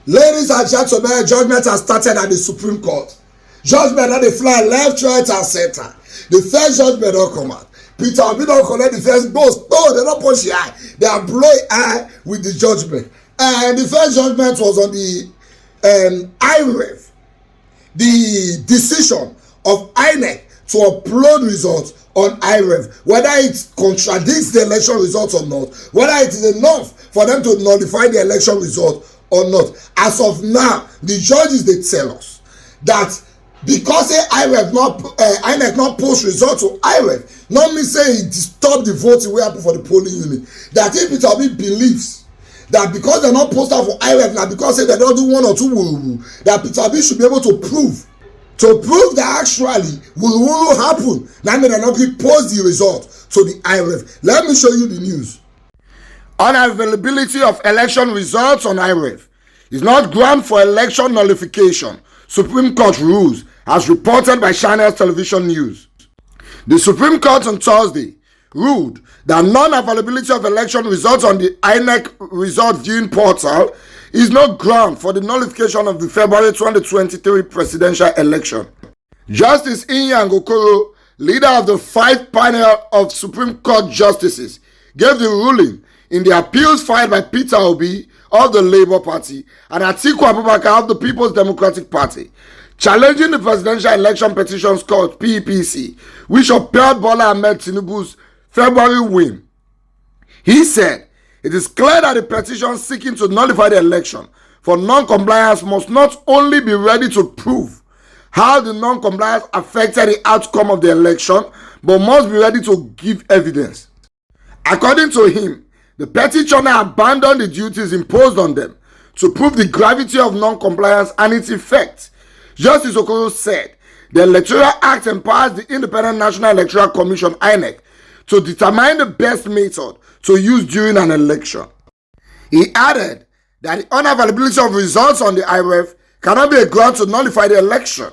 Ladies and gentlemen, judgment has started at the Supreme Court. Judgment that they fly left, right, and center. The first judgment don't come out. Peter Obi don't collect the first boast. No, they don't punch the eye. They are blowing eye with the judgment. And the first judgment was on the IRev. The decision of INEC to upload results on IRev, whether it contradicts the election results or not, whether it is enough for them to nullify the election result or not. As of now, the judges, they tell us that because IRev INEC not post results to IRev, not me say it stop the voting wey happen for the polling unit, that if Peter Obi believes that because they not post out for IRev now because they don't do one or two woo, that Peter Obi should be able to prove that actually will happen. Now they not post the result to the IRev. Let me show you the news. Unavailability of election results on IRev is not ground for election nullification, Supreme Court rules, as reported by Channels Television News. The Supreme Court on Thursday ruled that non-availability of election results on the INEC result viewing portal is no ground for the nullification of the February 2023 presidential election. Justice Inyang Okoro, leader of the 5 panel of Supreme Court justices, gave the ruling in the appeals filed by Peter Obi of the Labour Party and Atiku Abubakar of the People's Democratic Party, challenging the presidential election petitions court PEPC, which upheld Bola Ahmed Tinubu's February win. He said, it is clear that the petition seeking to nullify the election for non-compliance must not only be ready to prove how the non-compliance affected the outcome of the election, but must be ready to give evidence. According to him, the petitioner abandoned the duties imposed on them to prove the gravity of non-compliance and its effect. Justice Okoro said the Electoral Act empowers the Independent National Electoral Commission (INEC) to determine the best method to use during an election. He added that the unavailability of results on the IRev cannot be a ground to nullify the election.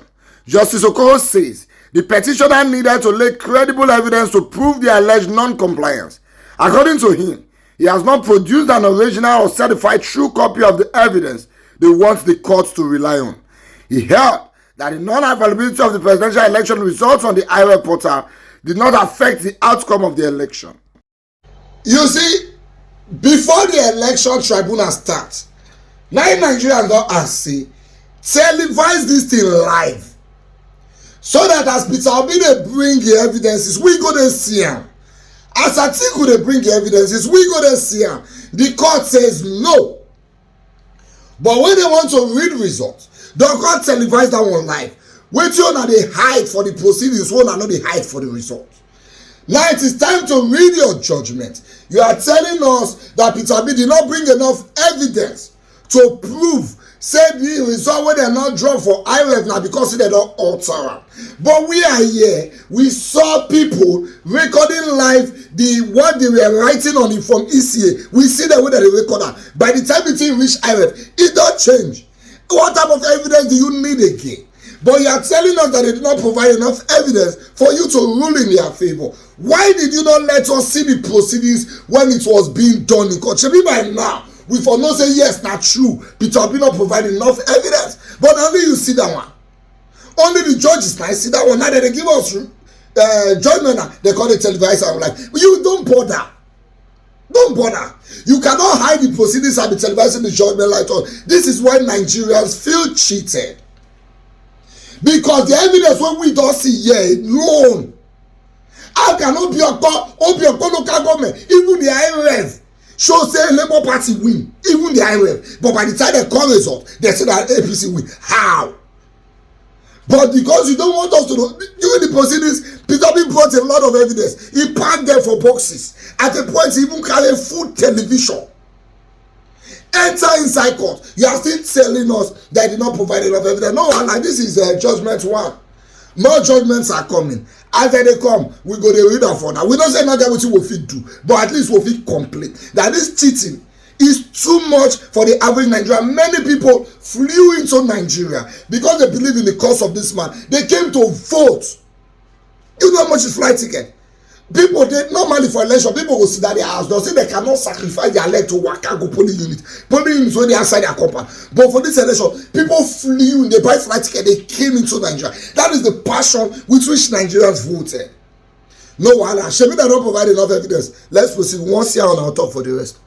Justice Okoro says the petitioner needed to lay credible evidence to prove the alleged non-compliance. According to him, he has not produced an original or certified true copy of the evidence they want the courts to rely on. He held that the non-availability of the presidential election results on the IRev portal did not affect the outcome of the election. You see, before the election tribunal starts, now Nigerians don't ask, say, televise this thing live. So that as Peter Obi they bring the evidences, we go to see them. As Atiku they bring the evidences, we go to see them. The court says no. But when they want to read results, the court televise that one live. Wait till now they hide for the proceedings, one and not they hide for the result. Now it is time to read your judgment. You are telling us that Peter Obi did not bring enough evidence to prove, say the result when they are not drawn for IRev now because they don't alter them. But we are here. We saw people recording live what they were writing on it from ECA. We see the way that they record that. By the time it reach IRev, it don't change. What type of evidence do you need again? But you are telling us that they did not provide enough evidence for you to rule in their favor. Why did you not let us see the proceedings when it was being done in court? Maybe by now, we for no say yes, not true. Peter Obi not provide enough evidence. But only you see that one. Only the judges now see that one. Now that they give us judgment, they call it televised. I'm like, you don't bother. Don't bother. You cannot hide the proceedings and be televising the judgment like us. This is why Nigerians feel cheated. Because the evidence when we don't see here alone. How can Obioko local government, even the IRev, show say Labour Party win, even the IRev. But by the time they call result, they say that APC win. How? But because you don't want us to know, during the proceedings, Peter Obi brought a lot of evidence. He packed them for boxes. At a point, he even carried full television. Enter inside court. You are still telling us that did not provide enough evidence. No, like this is judgment one. More judgments are coming. After they come, we go to read them for now. We don't say not that what we will fit do, but at least we will fit complete. That this cheating is too much for the average Nigerian. Many people flew into Nigeria because they believe in the cause of this man. They came to vote. You know how much is flight ticket? People, they normally for election, people go sit at their house. They say they cannot sacrifice their leg to waka go polling unit. Polling units when they outside their compound. But for this election, people flew, they buy flight ticket, they came into Nigeria. That is the passion with which Nigerians voted. No wahala. Shemi, they don't provide enough evidence. Let's proceed. Once here on our talk for the rest.